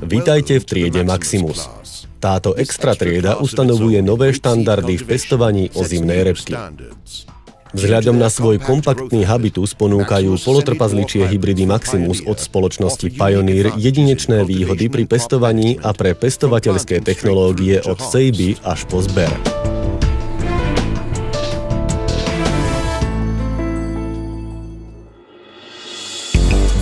Vitajte v triede Maximus. Táto extra trieda ustanovuje nové štandardy v pestovaní ozimnej repky. Vzhľadom na svoj kompaktný habitus ponúkajú polotrpazličie hybridy Maximus od spoločnosti Pioneer jedinečné výhody pri pestovaní a pre pestovateľské technológie od sejby až po zber.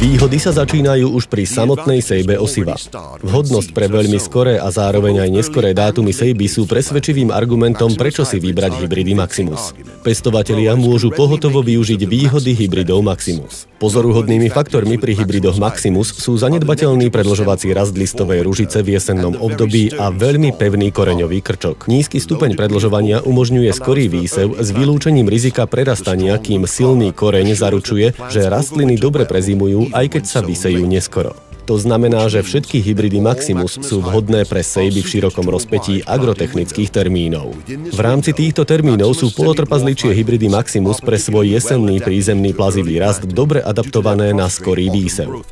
Výhody sa začínajú už pri samotnej sejbe osiva. Vhodnosť pre veľmi skoré a zároveň aj neskoré dátumy sejby sú presvedčivým argumentom, prečo si vybrať hybridy Maximus. Pestovatelia môžu pohotovo využiť výhody hybridov Maximus. Pozoruhodnými faktormi pri hybridoch Maximus sú zanedbateľný predĺžovací rast listovej ružice v jesennom období a veľmi pevný koreňový krčok. Nízky stupeň predĺžovania umožňuje skorý výsev s vylúčením rizika prerastania, kým silný koreň zaručuje, že rastliny dobre prezimujú, aj keď sa vysejú neskoro. To znamená, že všetky hybridy Maximus sú vhodné pre sejby v širokom rozpätí agrotechnických termínov. V rámci týchto termínov sú polotrpazličie hybridy Maximus pre svoj jesenný prízemný plazivý rast dobre adaptované na skorý výsev.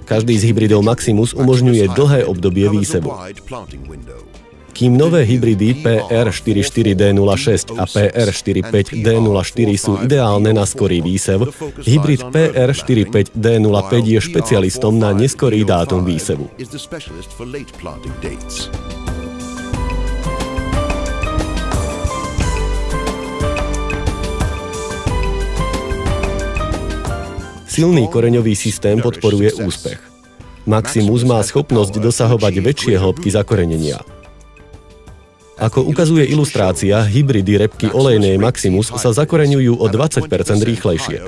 Každý z hybridov Maximus umožňuje dlhé obdobie výsevu. Kým nové hybridy PR44D06 a PR45D04 sú ideálne na skorý výsev, hybrid PR45D05 je špecialistom na neskorý dátum výsevu. Silný koreňový systém podporuje úspech. Maximus má schopnosť dosahovať väčšie hĺbky zakorenenia. Ako ukazuje ilustrácia, hybridy repky olejnej Maximus sa zakoreňujú o 20% rýchlejšie.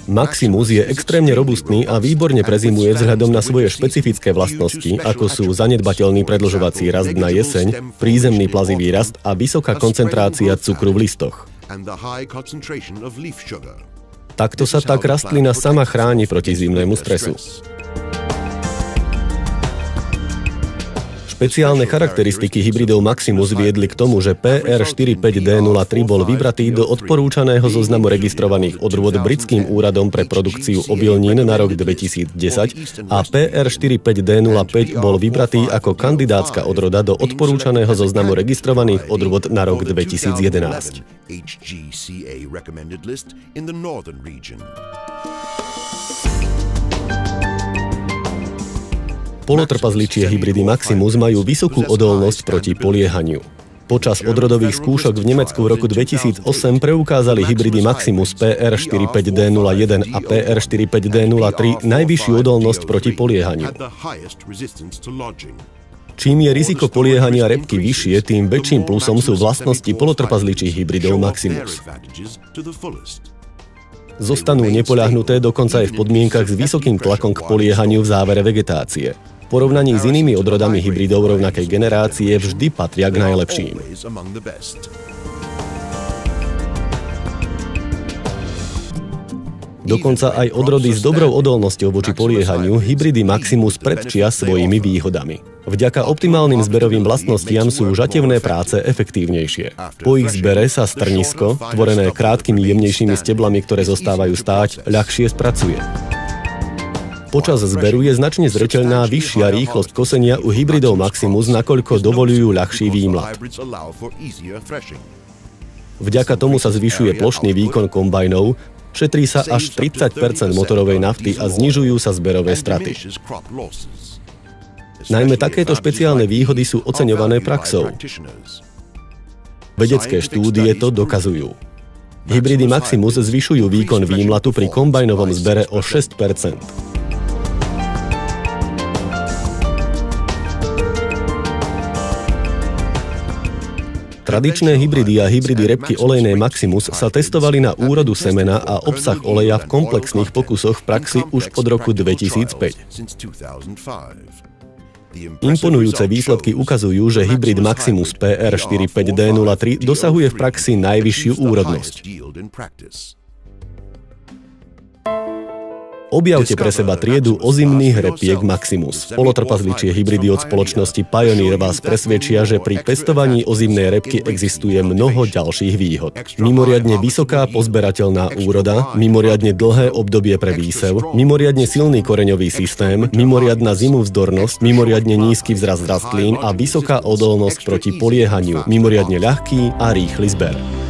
Maximus je extrémne robustný a výborne prezimuje vzhľadom na svoje špecifické vlastnosti, ako sú zanedbateľný predĺžovací rast na jeseň, prízemný plazivý rast a vysoká koncentrácia cukru v listoch. Takto sa tak rastlina sama chráni proti zimnému stresu. Špeciálne charakteristiky hybridov Maximus viedli k tomu, že PR45D03 bol vybratý do odporúčaného zoznamu registrovaných odrôd britským úradom pre produkciu obilnín na rok 2010 a PR45D05 bol vybratý ako kandidátska odroda do odporúčaného zoznamu registrovaných odrôd na rok 2011. Polotrpazličie hybridy Maximus majú vysokú odolnosť proti poliehaniu. Počas odrodových skúšok v Nemecku v roku 2008 preukázali hybridy Maximus PR45D01 a PR45D03 najvyššiu odolnosť proti poliehaniu. Čím je riziko poliehania repky vyššie, tým väčším plusom sú vlastnosti polotrpazličích hybridov Maximus. Zostanú nepoľahnuté dokonca aj v podmienkach s vysokým tlakom k poliehaniu v závere vegetácie. V porovnaní s inými odrodami hybridov rovnakej generácie vždy patria k najlepším. Dokonca aj odrody s dobrou odolnosťou voči poliehaniu hybridy Maximus predčia svojimi výhodami. Vďaka optimálnym zberovým vlastnostiam sú žatevné práce efektívnejšie. Po ich zbere sa strnisko, tvorené krátkými jemnejšími steblami, ktoré zostávajú stáť, ľahšie spracuje. Počas zberu je značne zreteľná vyššia rýchlosť kosenia u hybridov Maximus, nakoľko dovoľujú ľahší výmlat. Vďaka tomu sa zvyšuje plošný výkon kombajnov, šetrí sa až 30% motorovej nafty a znižujú sa zberové straty. Najmä takéto špeciálne výhody sú oceňované praxou. Vedecké štúdie to dokazujú. Hybridy Maximus zvyšujú výkon výmlatu pri kombajnovom zbere o 6%. Tradičné hybridy a hybridy repky olejnej Maximus sa testovali na úrodu semena a obsah oleja v komplexných pokusoch v praxi už od roku 2005. Imponujúce výsledky ukazujú, že hybrid Maximus PR45D03 dosahuje v praxi najvyššiu úrodnosť. Objavte pre seba triedu ozimných repiek Maximus. Polotrpazličie hybridy od spoločnosti Pioneer vás presvedčia, že pri pestovaní ozimnej repky existuje mnoho ďalších výhod. Mimoriadne vysoká pozberateľná úroda, mimoriadne dlhé obdobie pre výsev, mimoriadne silný koreňový systém, mimoriadna zimovzdornosť, mimoriadne nízky vzrast rastlín a vysoká odolnosť proti poliehaniu, mimoriadne ľahký a rýchly zber.